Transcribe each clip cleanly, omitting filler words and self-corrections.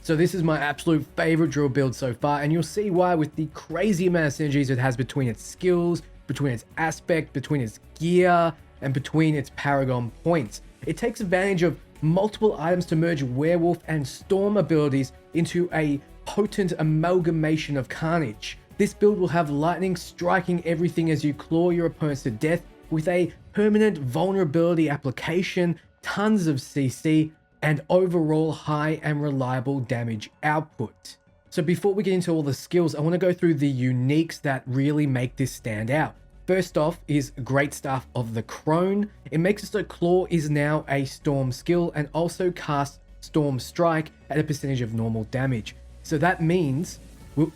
So this is my absolute favorite Druid build so far, and you'll see why with the crazy amount of synergies it has between its skills, between its aspect, between its gear, and between its Paragon points. It takes advantage of multiple items to merge Werewolf and Storm abilities into a potent amalgamation of carnage. This build will have lightning striking everything as you claw your opponents to death with a permanent vulnerability application, tons of CC, and overall high and reliable damage output. So before we get into all the skills, I want to go through the uniques that really make this stand out. First off is Great Staff of the Crone. It makes it so Claw is now a Storm skill and also casts Storm Strike at a percentage of normal damage. So that means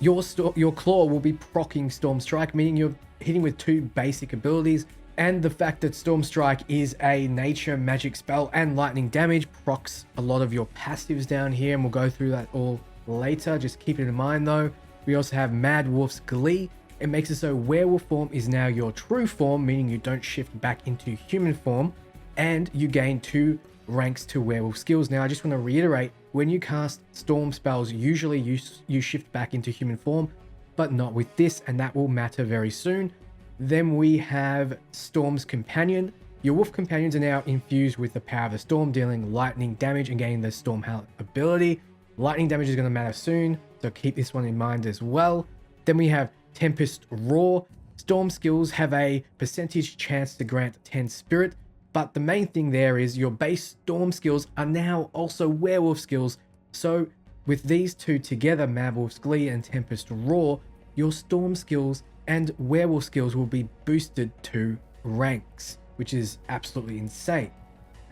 your Claw will be proccing Storm Strike, meaning you're hitting with 2 basic abilities. And the fact that Storm Strike is a nature magic spell and lightning damage procs a lot of your passives down here, and we'll go through that all later. Just keep it in mind though. We also have Mad Wolf's Glee. It makes it so Werewolf form is now your true form, meaning you don't shift back into human form, and you gain 2 ranks to Werewolf skills. Now I just want to reiterate, when you cast Storm spells, usually you shift back into human form, but not with this, and that will matter very soon. Then we have Storm's Companion. Your Wolf Companions are now infused with the power of the Storm, dealing lightning damage and gaining the Storm Health ability. Lightning damage is going to matter soon, so keep this one in mind as well. Then we have Tempest Roar. Storm skills have a percentage chance to grant 10 spirit, but the main thing there is your base Storm skills are now also Werewolf skills. So with these 2 together, Mad Wolf's Glee and Tempest Roar, your Storm skills and Werewolf skills will be boosted 2 ranks, which is absolutely insane.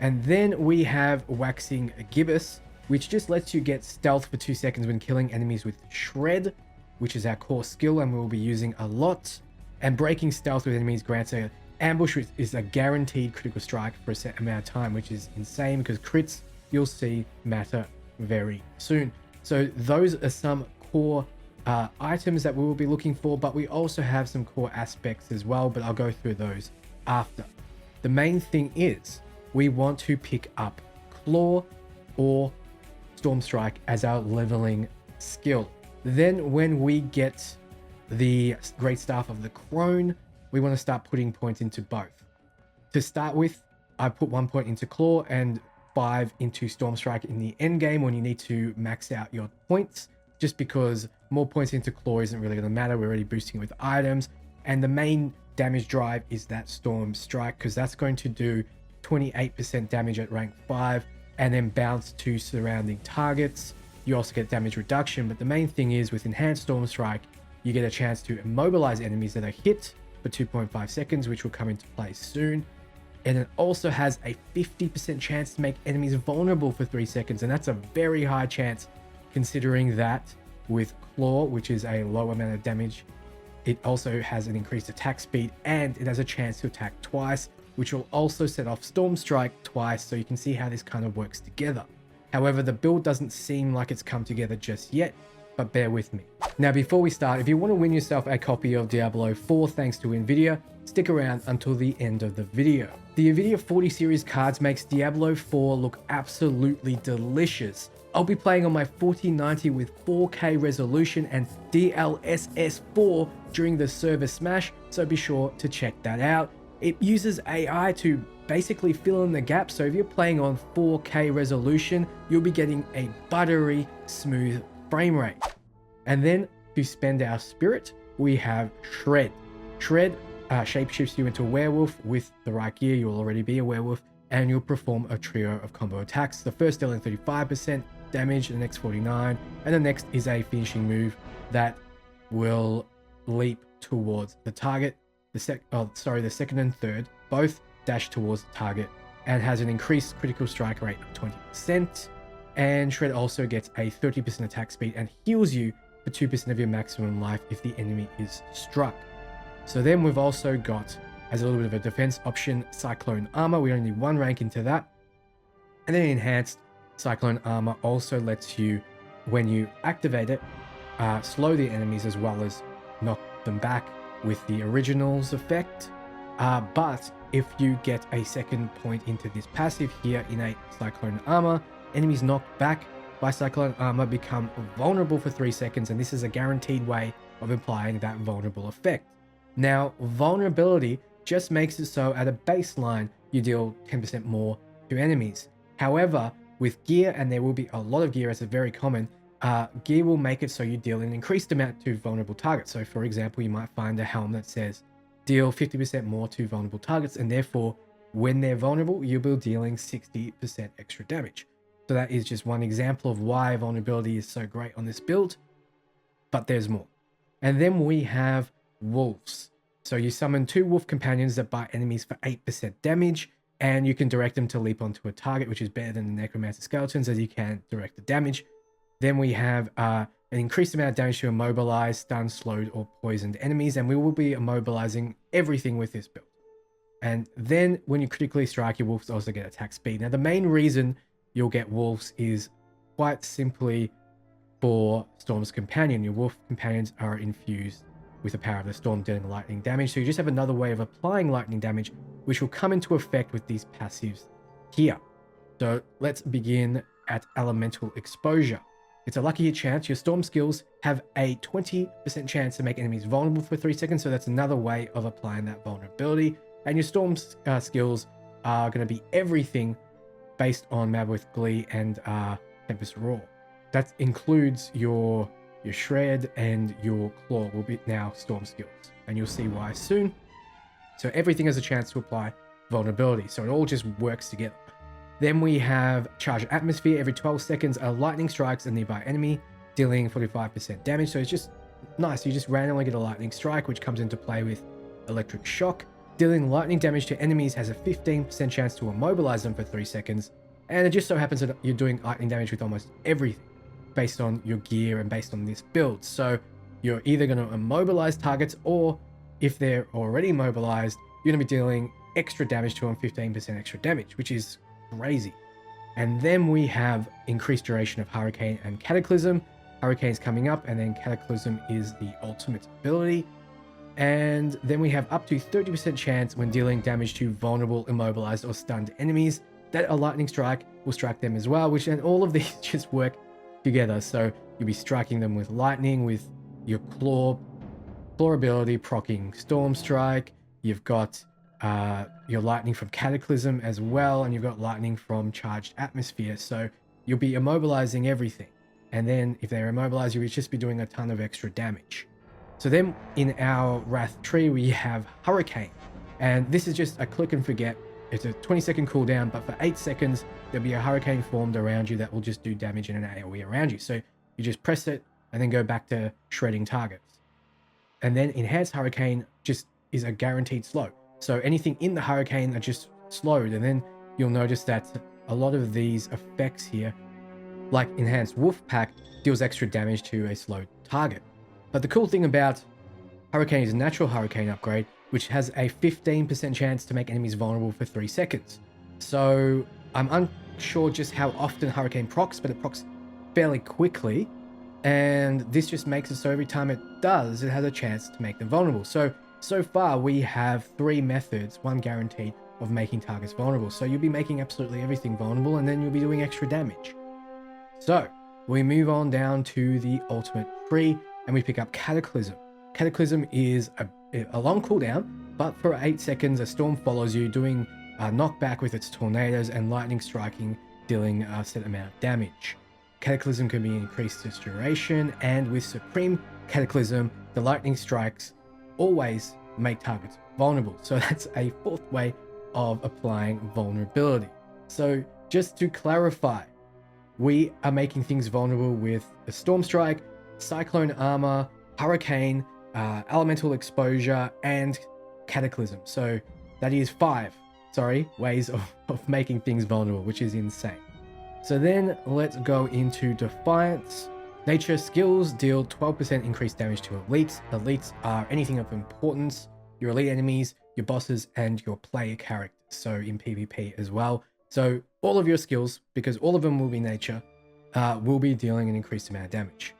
And then we have Waxing Gibbous, which just lets you get stealth for 2 seconds when killing enemies with Shred, which is our core skill and we'll be using a lot. And breaking stealth with enemies grants an ambush, which is a guaranteed critical strike for a set amount of time, which is insane because crits, you'll see, matter very soon. So those are some core items that we will be looking for, but we also have some core aspects as well, but I'll go through those after. The main thing is we want to pick up Claw or Storm Strike as our leveling skill. Then when we get the Great Staff of the Crone, we want to start putting points into both. To start with, I put 1 point into Claw and 5 into Storm Strike in the end game when you need to max out your points, just because more points into Claw isn't really going to matter. We're already boosting with items, and the main damage drive is that Storm Strike, because that's going to do 28% damage at rank 5 and then bounce to surrounding targets. You also get damage reduction, but the main thing is with Enhanced Storm Strike, you get a chance to immobilize enemies that are hit for 2.5 seconds, which will come into play soon. And it also has a 50% chance to make enemies vulnerable for 3 seconds, and that's a very high chance considering that with Claw, which is a low amount of damage, it also has an increased attack speed and it has a chance to attack twice, which will also set off Storm Strike twice, so you can see how this kind of works together. However, the build doesn't seem like it's come together just yet, but bear with me. Now, before we start, if you want to win yourself a copy of Diablo 4 thanks to Nvidia, stick around until the end of the video. The Nvidia 40 series cards makes Diablo 4 look absolutely delicious. I'll be playing on my 4090 with 4K resolution and DLSS 4 during the server smash, so be sure to check that out. It uses AI to basically fill in the gap, so if you're playing on 4K resolution, you'll be getting a buttery smooth frame rate. And then to spend our spirit, we have Shred. Shred shapeshifts you into a werewolf. With the right gear, you'll already be a werewolf, and you'll perform a trio of combo attacks. The first dealing 35% damage, the next 49%, and the next is a finishing move that will leap towards the target. The second and third both dash towards the target and has an increased critical strike rate of 20%. And Shred also gets a 30% attack speed and heals you for 2% of your maximum life if the enemy is struck. So then we've also got, as a little bit of a defense option, Cyclone Armor. We only need 1 rank into that. And then Enhanced Cyclone Armor also lets you, when you activate it, slow the enemies as well as knock them back with the original's effect. But if you get a second point into this passive here, Innate Cyclone Armor, enemies knocked back by Cyclone Armor become vulnerable for 3 seconds, and this is a guaranteed way of applying that vulnerable effect. Now, vulnerability just makes it so at a baseline, you deal 10% more to enemies. However, with gear, and there will be a lot of gear as it's very common, gear will make it so you deal an increased amount to vulnerable targets. So for example, you might find a helm that says deal 50% more to vulnerable targets, and therefore when they're vulnerable, you'll be dealing 60% extra damage. So that is just one example of why vulnerability is so great on this build, but there's more. And then we have wolves. So you summon 2 wolf companions that bite enemies for 8% damage, and you can direct them to leap onto a target, which is better than the necromancer skeletons, as you can direct the damage. Then we have an increased amount of damage to immobilize, stun, slowed, or poisoned enemies, and we will be immobilizing everything with this build. And then when you critically strike, your wolves also get attack speed. Now, the main reason you'll get wolves is quite simply for Storm's Companion. Your wolf companions are infused with the power of the storm, dealing lightning damage. So you just have another way of applying lightning damage, which will come into effect with these passives here. So let's begin at Elemental Exposure. It's a lucky hit chance. Your storm skills have a 20% chance to make enemies vulnerable for 3 seconds. So that's another way of applying that vulnerability. And your storm skills are going to be everything based on Mabwith Glee and Tempest Roar. That includes your Shred and your Claw will be now storm skills. And you'll see why soon. So everything has a chance to apply vulnerability. So it all just works together. Then we have Charged Atmosphere. Every 12 seconds, a lightning strikes a nearby enemy, dealing 45% damage. So it's just nice. You just randomly get a lightning strike, which comes into play with Electric Shock. Dealing lightning damage to enemies has a 15% chance to immobilize them for 3 seconds. And it just so happens that you're doing lightning damage with almost everything based on your gear and based on this build. So you're either going to immobilize targets, or if they're already immobilized, you're going to be dealing extra damage to them, 15% extra damage, which is crazy. And then we have increased duration of Hurricane and Cataclysm. Hurricane's coming up, and then Cataclysm is the ultimate ability. And then we have up to 30% chance when dealing damage to vulnerable, immobilized, or stunned enemies that a lightning strike will strike them as well, which, and all of these just work together. So you'll be striking them with lightning, with your claw ability proccing Storm Strike. You've got your lightning from Cataclysm as well, and you've got lightning from Charged Atmosphere. So you'll be immobilizing everything. And then if they're immobilized, you'll just be doing a ton of extra damage. So then in our Wrath tree, we have Hurricane. And this is just a click and forget. It's a 20-second cooldown, but for 8 seconds, there'll be a hurricane formed around you that will just do damage in an AoE around you. So you just press it and then go back to shredding targets. And then Enhanced Hurricane just is a guaranteed slow. So anything in the hurricane are just slowed. And then you'll notice that a lot of these effects here, like Enhanced Wolf Pack, deals extra damage to a slowed target. But the cool thing about Hurricane is a natural hurricane upgrade, which has a 15% chance to make enemies vulnerable for 3 seconds. So I'm unsure just how often Hurricane procs, but it procs fairly quickly. And this just makes it so every time it does, it has a chance to make them vulnerable. So far we have 3 methods, one guaranteed, of making targets vulnerable. So you'll be making absolutely everything vulnerable, and then you'll be doing extra damage. So we move on down to the ultimate tree, and we pick up Cataclysm. Cataclysm is a long cooldown, but for 8 seconds, a storm follows you, doing knockback with its tornadoes and lightning striking, dealing a set amount of damage. Cataclysm can be increased its duration, and with Supreme Cataclysm, the lightning strikes always make targets vulnerable. So that's a 4th way of applying vulnerability. So just to clarify, we are making things vulnerable with the Storm Strike, Cyclone Armor, Hurricane, Elemental Exposure, and Cataclysm. So that is 5 ways of making things vulnerable, which is insane. So then let's go into Defiance. Nature skills deal 12% increased damage to elites. Elites are anything of importance, your elite enemies, your bosses, and your player characters. So in PvP as well. So all of your skills, because all of them will be nature, will be dealing an increased amount of damage.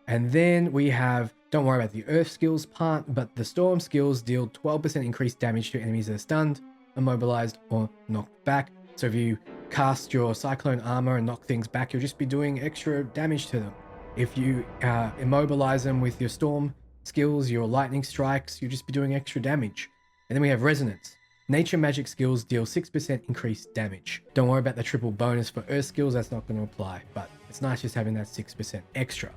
And then we have, don't worry about the earth skills part, but the storm skills deal 12% increased damage to enemies that are stunned, immobilized, or knocked back. So if you cast your Cyclone Armor and knock things back, you'll just be doing extra damage to them. If you immobilize them with your Storm skills, your Lightning Strikes, you'll just be doing extra damage. And then we have Resonance. Nature magic skills deal 6% increased damage. Don't worry about the triple bonus for Earth skills, that's not going to apply, but it's nice just having that 6% extra.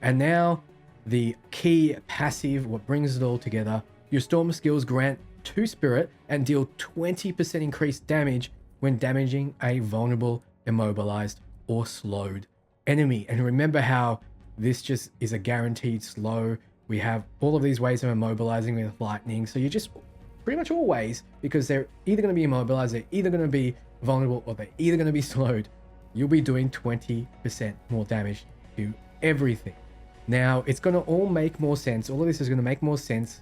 And now, the key passive, what brings it all together, your Storm skills grant 2 Spirit and deal 20% increased damage when damaging a vulnerable, immobilized, or slowed enemy. And remember how this just is a guaranteed slow. We have all of these ways of immobilizing with lightning, so you just pretty much always, because they're either going to be immobilized, they're either going to be vulnerable, or they're either going to be slowed, you'll be doing 20% more damage to everything. Now, it's going to all make more sense. All of this is going to make more sense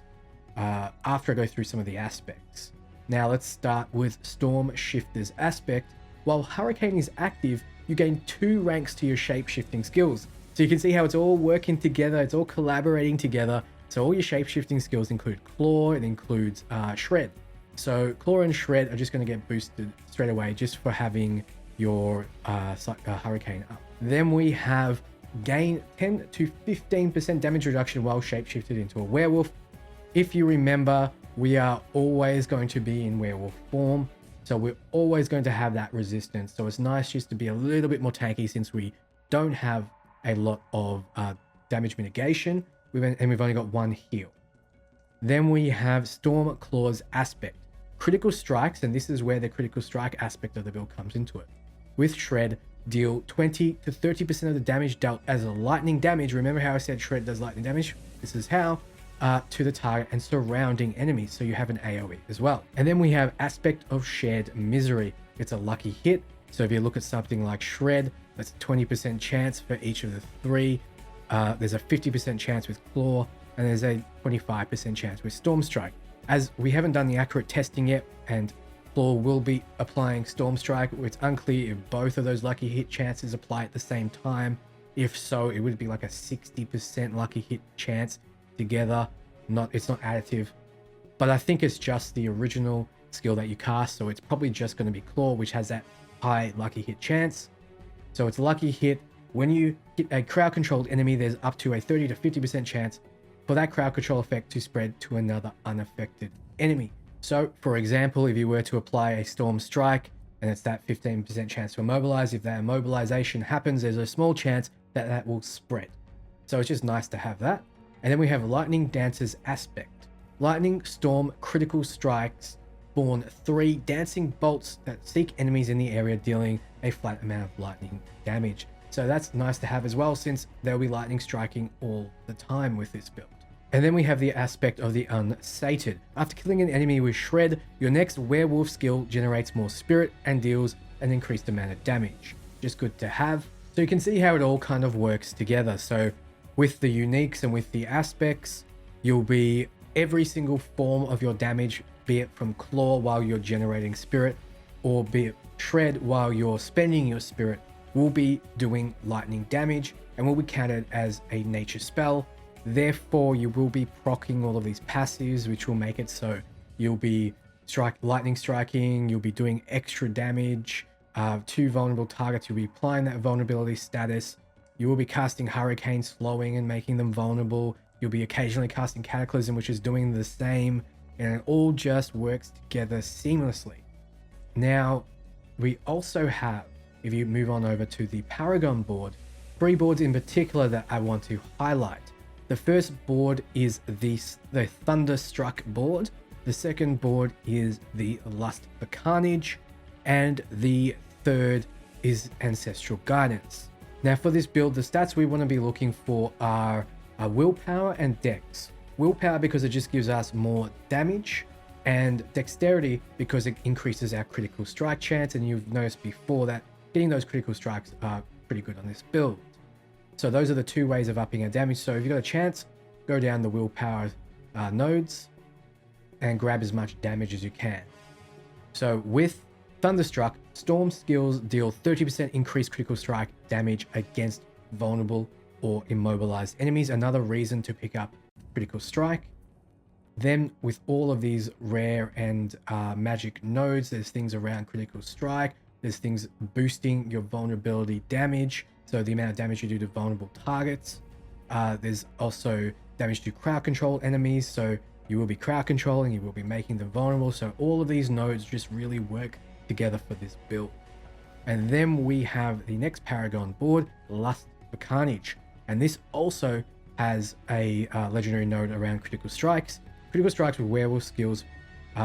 after I go through some of the aspects. Now, let's start with Storm Shifter's aspect. While Hurricane is active, you gain 2 ranks to your shape-shifting skills. So you can see how it's all working together, it's all collaborating together. So all your shape-shifting skills include Claw, it includes Shred. So Claw and Shred are just going to get boosted straight away just for having your Hurricane up. Then we have gain 10 to 15% damage reduction while shape-shifted into a Werewolf. If you remember, we are always going to be in Werewolf form, so we're always going to have that resistance. So it's nice just to be a little bit more tanky since we don't have a lot of damage mitigation. We've only got 1 heal. Then we have Storm Claw's aspect. Critical strikes, and this is where the critical strike aspect of the build comes into it. With Shred, deal 20 to 30% of the damage dealt as a lightning damage. Remember how I said Shred does lightning damage? This is how. To the target and surrounding enemies, so you have an AoE as well. And then we have Aspect of Shared Misery. It's a lucky hit, so if you look at something like Shred, that's a 20% chance for each of the 3. There's a 50% chance with Claw, and there's a 25% chance with Storm Strike. As we haven't done the accurate testing yet, and Claw will be applying Storm Strike, it's unclear if both of those lucky hit chances apply at the same time. If so, it would be like a 60% lucky hit chance together. It's not additive, but I think it's just the original skill that you cast, so it's probably just going to be Claw, which has that high lucky hit chance. So it's lucky hit. When you hit a crowd controlled enemy, there's up to a 30 to 50% chance for that crowd control effect to spread to another unaffected enemy. So for example, if you were to apply a Storm Strike, and it's that 15% chance to immobilize, if that immobilization happens, there's a small chance that that will spread. So it's just nice to have that. And then we have Lightning Dancer's aspect. Lightning Storm critical strikes spawn 3 dancing bolts that seek enemies in the area, dealing a flat amount of lightning damage. So that's nice to have as well, since there'll be lightning striking all the time with this build. And then we have the aspect of the Unsated. After killing an enemy with Shred, your next Werewolf skill generates more spirit and deals an increased amount of damage. Just good to have. So you can see how it all kind of works together. So with the uniques and with the aspects, you'll be every single form of your damage, be it from Claw while you're generating spirit, or be it Shred while you're spending your spirit, will be doing lightning damage and will be counted as a nature spell. Therefore, you will be proccing all of these passives, which will make it so you'll be lightning striking, you'll be doing extra damage to vulnerable targets, you'll be applying that vulnerability status. You will be casting Hurricane, slowing and making them vulnerable. You'll be occasionally casting Cataclysm, which is doing the same, and it all just works together seamlessly. Now, we also have, if you move on over to the Paragon board, 3 boards in particular that I want to highlight. The first board is the Thunderstruck board. The second board is the Lust for Carnage, and the third is Ancestral Guidance. Now for this build, the stats we want to be looking for are Willpower and Dex. Willpower because it just gives us more damage, and Dexterity because it increases our critical strike chance, and you've noticed before that getting those critical strikes are pretty good on this build. So those are the 2 ways of upping our damage. So if you've got a chance, go down the Willpower nodes and grab as much damage as you can. So with Thunderstruck, Storm skills deal 30% increased critical strike damage against vulnerable or immobilized enemies. Another reason to pick up critical strike. Then with all of these rare and magic nodes, there's things around critical strike. There's things boosting your vulnerability damage, so the amount of damage you do to vulnerable targets. There's also damage to crowd control enemies, so you will be crowd controlling, you will be making them vulnerable. So all of these nodes just really work together for this build. And then we have the next Paragon board, Lust for Carnage, and this also has a legendary node around critical strikes. Critical strikes with werewolf skills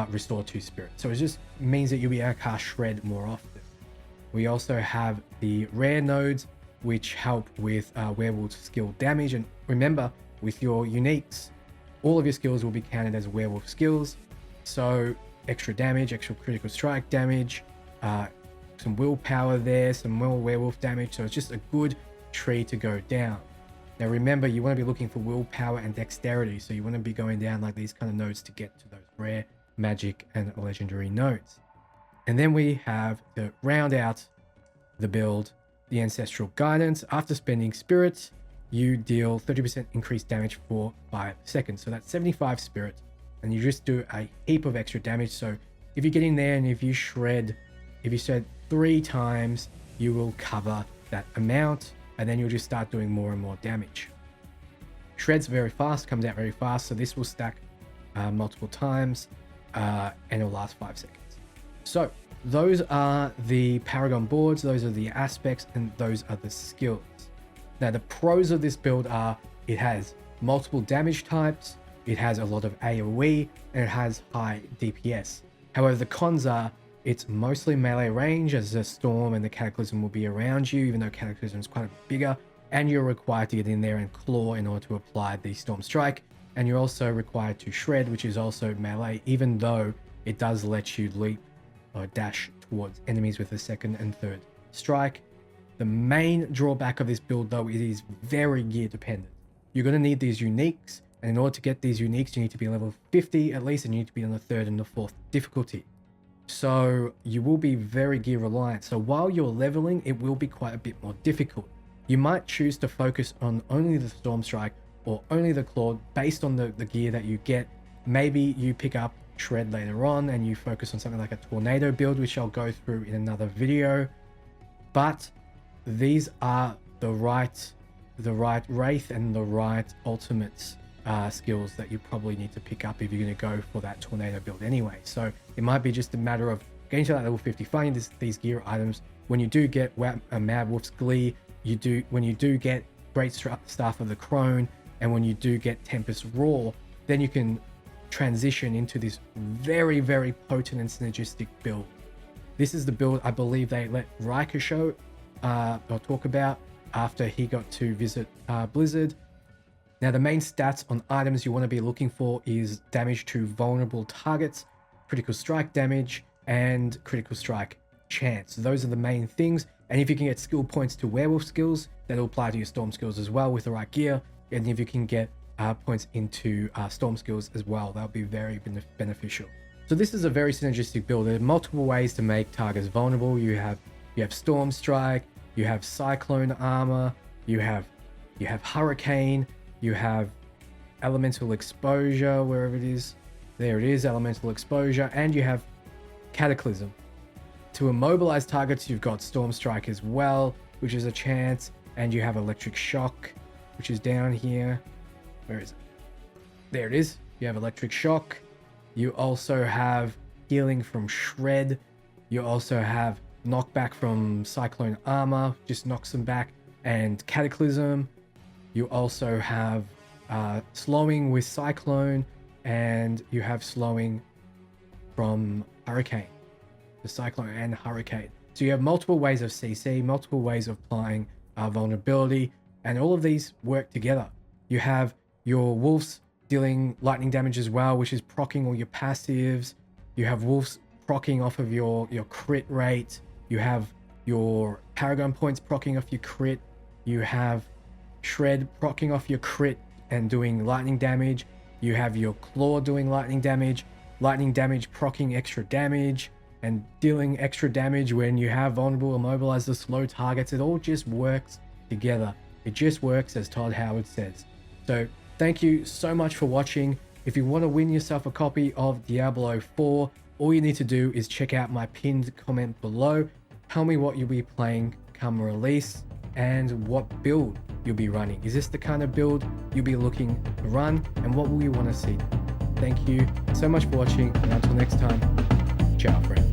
restore 2 spirit, so it just means that you'll be able to cast Shred more often. We also have the rare nodes, which help with werewolf skill damage. And remember, with your uniques, all of your skills will be counted as werewolf skills. So extra damage, extra critical strike damage, some willpower there, some more werewolf damage. So it's just a good tree to go down. Now remember, you want to be looking for willpower and dexterity. So you want to be going down like these kind of nodes to get to those rare, magic, and legendary nodes. And then we have, to round out the build, the Ancestral Guidance. After spending spirits, you deal 30% increased damage for 5 seconds. So that's 75 spirit, and you just do a heap of extra damage. So if you get in there and if you shred 3 times, you will cover that amount, and then you'll just start doing more and more damage. Shred's very fast, comes out very fast, so this will stack multiple times, and it'll last 5 seconds. So those are the Paragon boards, those are the aspects, and those are the skills. Now the pros of this build are it has multiple damage types, it has a lot of AoE, and it has high DPS. However, the cons are it's mostly melee range, as the Storm and the Cataclysm will be around you, even though Cataclysm is quite bigger, and you're required to get in there and claw in order to apply the Storm Strike, and you're also required to Shred, which is also melee, even though it does let you leap or dash towards enemies with the second and third strike. The main drawback of this build, though, it is very gear dependent. You're going to need these uniques, and in order to get these uniques, you need to be level 50 at least, and you need to be on the 3rd and the 4th difficulty. So you will be very gear reliant. So while you're leveling, it will be quite a bit more difficult. You might choose to focus on only the Storm Strike or only the Claw based on the gear that you get. Maybe you pick up Shred later on and you focus on something like a Tornado build, which I'll go through in another video. But these are the right Wraith and the right Ultimates skills that you probably need to pick up if you're going to go for that Tornado build anyway. So it might be just a matter of getting to that level 50, finding these gear items. When you do get a Mad Wolf's Glee, when you do get Great Staff of the Crone, and when you do get Tempest Roar, then you can transition into this very, very potent and synergistic build. This is the build I believe they let Riker show or talk about after he got to visit Blizzard. Now the main stats on items you want to be looking for is damage to vulnerable targets, critical strike damage, and critical strike chance. Those are the main things. And if you can get skill points to werewolf skills, that'll apply to your storm skills as well with the right gear. And if you can get points into storm skills as well, that'll be very beneficial. So this is a very synergistic build. There are multiple ways to make targets vulnerable. You have storm strike, you have cyclone armor, you have hurricane, you have elemental exposure, wherever it is. There it is, elemental exposure, and you have cataclysm. To immobilize targets, you've got storm strike as well, which is a chance, and you have electric shock, which is down here. Where is it? There it is. You have electric shock. You also have healing from Shred. You also have knockback from cyclone armor, just knocks them back, and cataclysm. You also have slowing with cyclone, and you have slowing from hurricane, the cyclone and hurricane. So you have multiple ways of CC, multiple ways of applying vulnerability, and all of these work together. You have your wolves dealing lightning damage as well, which is proccing all your passives. You have wolves proccing off of your crit rate. You have your Paragon points proccing off your crit. You have Shred proccing off your crit and doing lightning damage. You have your Claw doing lightning damage proccing extra damage and dealing extra damage when you have vulnerable, immobilize the slow targets. It all just works together. It just works as Todd Howard says. So thank you so much for watching. If you want to win yourself a copy of Diablo 4, all you need to do is check out my pinned comment below. Tell me what you'll be playing come release and what build you'll be running. Is this the kind of build you'll be looking to run, and what will you want to see? Thank you so much for watching, and until next time, ciao friends.